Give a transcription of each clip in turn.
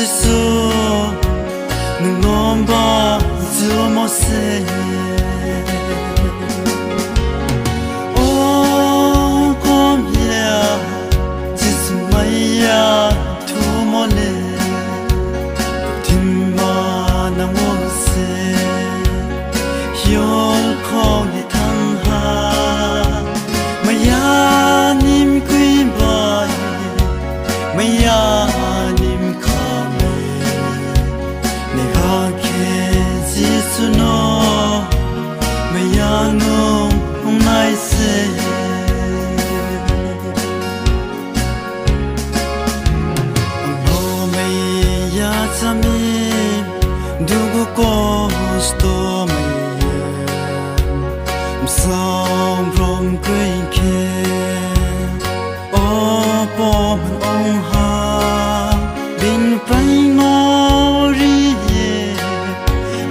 Giêsu nung ngom ba zu mo se o kom ya Giêsu mai ya tu mo le tim ma na mo se yol ko ni thang ha maya nim kui ba maya nim ka me ne ha ke Giêsu no maya no nai se no maya chami du ko sto maya song from green ke o po man ong ha bin pai no ri ye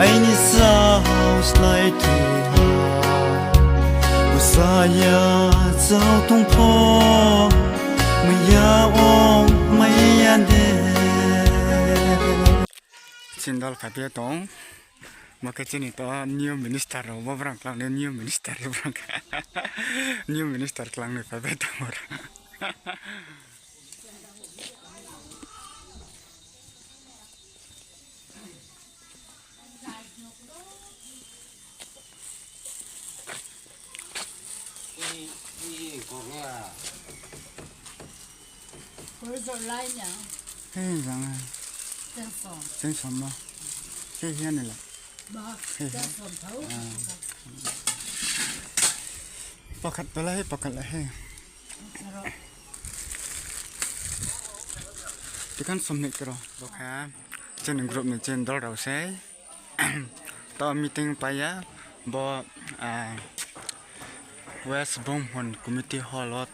ai ni sa house light to ha usaya zao tong po maya ong maya de Cindol kabeh tong maka cini to new minister wa brang klang ne new minister brang new minister klang ne kabeh tong ora Ôi rồi lại nhở, hey rằng chân sòn, sen som ma hey hian ne la bơ, chân sòn thấu, pakat la hey tekan som ne kro bokha chen group ne chen dol rau se to meeting pa ya bo West Bromhon Committee Hall lot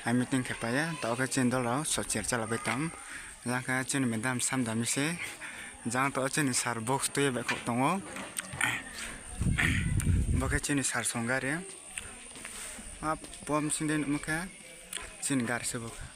a meeting ke pa ya to ka chen dol rau so cher chala betam yang ka chen medam sam dami se jang to chen sar box to ye ba ko tongo bokha chen sar songare a pom sinden mukha chen gar se bokha